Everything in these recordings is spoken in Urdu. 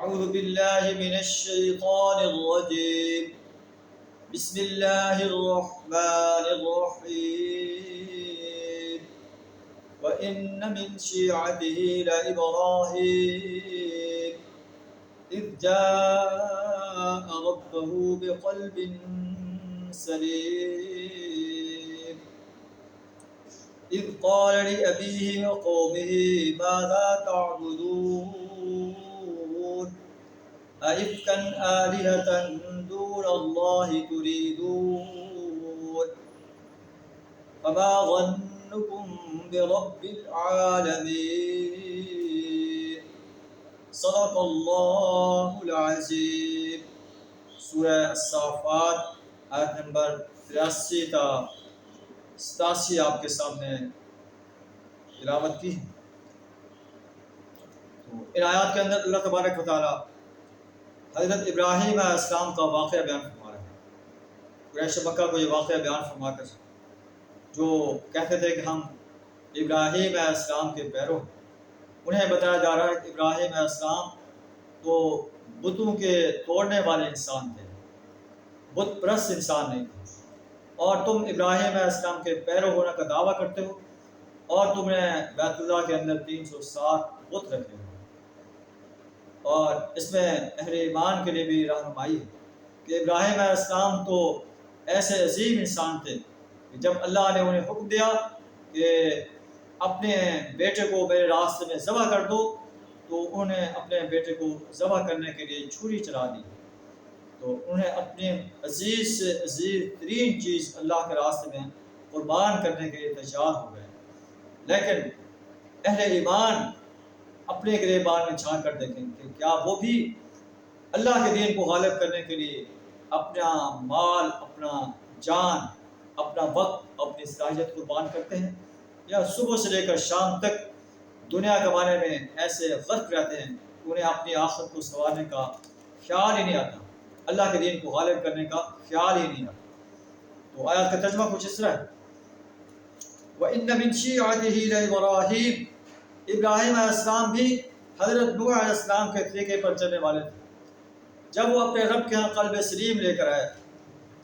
أعوذ بالله من الشيطان الرجيم بسم الله الرحمن الرحيم وإن من شيعته لإبراهيم إذ جاء ربه بقلب سليم إذ قال لأبيه وقومه ماذا تعبدون أئفكا آلهة دون الله تريدون فما ظنكم برب العالمين صدق اللہ العظیم۔ سورہ الصافات آیت نمبر 83 تا 87 آپ کے سامنے تلاوت کی۔ تو ان آیات کے اندر اللہ تبارک و تعالی حضرت ابراہیم علیہ السلام کا واقعہ بیان فرما رہے ہیں۔ قریش مکہ کو یہ واقعہ بیان فرما کر جو کہتے تھے کہ ہم ابراہیم علیہ السلام کے پیرو، انہیں بتایا جا رہا ہے کہ ابراہیم علیہ السلام تو بتوں کے توڑنے والے انسان تھے، بت پرست انسان نہیں تھے، اور تم ابراہیم علیہ السلام کے پیرو ہونے کا دعویٰ کرتے ہو، اور تم نے بیت اللہ کے اندر 360 بت رکھے ہو۔ اور اس میں اہل ایمان کے لیے بھی رہنمائی ہے کہ ابراہیم علیہ السلام تو ایسے عظیم انسان تھے کہ جب اللہ نے انہیں حکم دیا کہ اپنے بیٹے کو میرے راستے میں ذبح کر دو، تو انہوں نے اپنے بیٹے کو ذبح کرنے کے لیے چھری چلا دی، تو انہیں اپنے عزیز سے عزیز ترین چیز اللہ کے راستے میں قربان کرنے کے لیے تیار ہو گئے۔ لیکن اہل ایمان اپنے گریبان میں جھانک کر دیکھیں کہ کیا وہ بھی اللہ کے دین کو غالب کرنے کے لیے اپنا مال، اپنا جان، اپنا وقت، اپنی صلاحیت قربان کرتے ہیں، یا صبح سے لے کر شام تک دنیا کمانے میں ایسے غرق رہتے ہیں کہ انہیں اپنی آخرت کو سنوارنے کا خیال ہی نہیں آتا، اللہ کے دین کو غالب کرنے کا خیال ہی نہیں آتا۔ تو آیات کا ترجمہ کچھ اس طرح ہے، وَإِنَّ مِن شِيعَتِهِ لَإِبْرَاهِيمَ، ابراہیم علیہ السلام بھی حضرت نوح علیہ السلام کے طریقے پر چلنے والے تھے۔ جب وہ اپنے رب کے ہاں قلب سلیم لے کر آئے،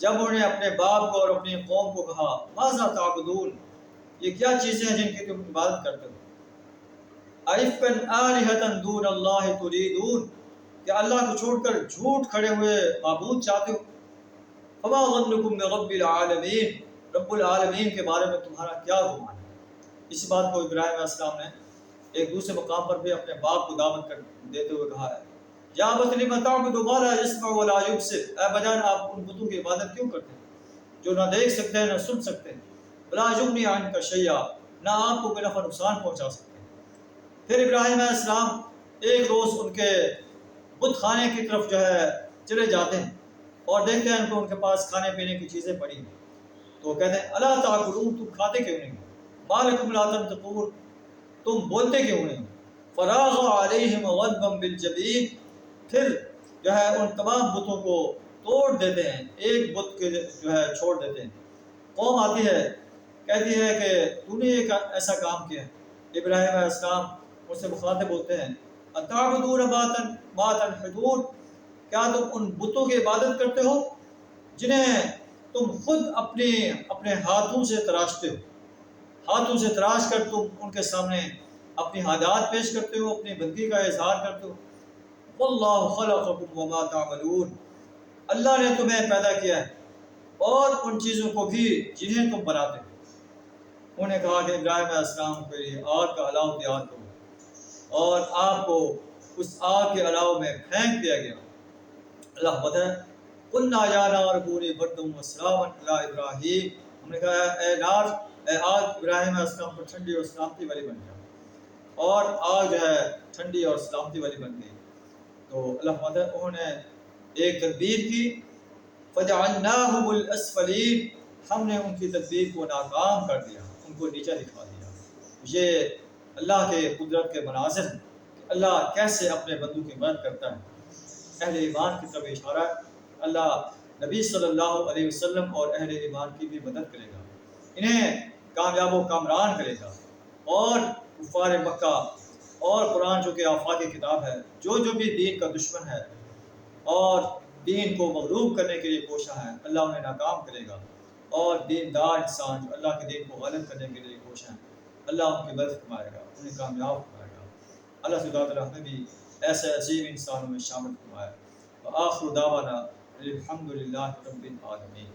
جب انہوں نے اپنے باپ کو اور اپنی قوم کو کہا ماذا تعبدون، یہ کیا چیزیں ہیں جن کی تم عبادت کرتے ہو؟ اَئِفْكًا آلِهَةً دُونَ اللَّهِ تُرِيدُونَ، کہ اللہ کو چھوڑ کر جھوٹ کھڑے ہوئے معبود چاہتے ہو؟ فَمَا ظَنُّكُمْ بِرَبِّ الْعَالَمِينَ، رب العالمین کے بارے میں تمہارا کیا گمان ہے؟ اسی بات کو ابراہیم علیہ السلام نے ایک دوسرے مقام پر بھی اپنے باپ کو دعوت کر دیتے ہوئے کہا ہے، یا ابت لم تعبد ما لا يسمع ولا يبصر، اے بجان آپ ان بتوں کی عبادت کیوں کرتے ہیں جو نہ دیکھ سکتے ہیں نہ سن سکتے ہیں، ولا یغنی عنک شیئا، نہ آپ کو کوئی نفع نقصان پہنچا سکتے ہیں۔ پھر ابراہیم علیہ السلام ایک روز ان کے بت خانے کی طرف چلے جاتے ہیں اور دیکھتے ہیں کہ ان کے پاس کھانے پینے کی چیزیں پڑی ہیں، تو کہتے ہیں الا تاکلون، تم کھاتے کیوں نہیں؟ ما لکم لا تنطقون، تم بولتے کیوں نہیں؟ فراغ علیہم غضبا بالجبین، پھر ان تمام بتوں کو توڑ دیتے ہیں، ایک بت کے چھوڑ دیتے ہیں۔ قوم آتی ہے کہتی ہے کہ تو نے ایک ایسا کام کیا ہے۔ ابراہیم علیہ السلام ان سے مخاطب ہوتے ہیں، اتعبدون ما تنحتون، کیا تم ان بتوں کی عبادت کرتے ہو جنہیں تم خود اپنے ہاتھوں سے تراشتے ہو، ہاتھوں سے تراش کر تم ان کے سامنے اپنی حاجات پیش کرتے ہو، اپنی بندگی کا اظہار کرتے ہو۔ واللہ خلقکم وما تعملون، اللہ نے تمہیں پیدا کیا ہے اور ان چیزوں کو بھی جنہیں تم بناتے ہو۔ انہوں نے کہا کہ ابراہیم علیہ السلام کے لیے آگ کا الاؤ تیار کرو، اور آگ کو اس آگ کے الاؤ میں پھینک دیا گیا۔ اللہ بتائے قلنا یا نار کونی بردا وسلاما علی ابراہیم، ہم نے کہا اے نار، اے آگ ابراہیم علیہ السلام پر ٹھنڈی اور سلامتی والی بن جائے، اور آگ ٹھنڈی اور سلامتی والی بن گئی۔ تو اللہ بتائے انہوں نے ایک تدبیر کی، فجعلناہم الاسفلین، ہم نے ان کی تدبیر کو ناکام کر دیا، ان کو نیچا دکھا دیا۔ یہ اللہ کے قدرت کے مناظر ہیں کہ اللہ کیسے اپنے بندوں کی مدد کرتا ہے۔ اہل ایمان کی طرف اشارہ ہے، اللہ نبی صلی اللہ علیہ وسلم اور اہل ایمان کی بھی مدد کرے گا، انہیں کامیاب و کامران کرے گا، اور کفار مکہ اور قرآن جو کہ آفاقی کتاب ہے، جو بھی دین کا دشمن ہے اور دین کو مغلوب کرنے کے لیے کوشاں ہے، اللہ انہیں ناکام کرے گا، اور دیندار انسان جو اللہ کے دین کو غالب کرنے کے لیے کوشاں ہے، اللہ ان کی مدد فرمائے گا، انہیں کامیاب فرمائے گا۔ اللہ سبحانہ وتعالی ہمیں بھی ایسے عظیم انسانوں میں شامل فرمائے۔ وآخر دعوانا الحمد للہ رب العالمین۔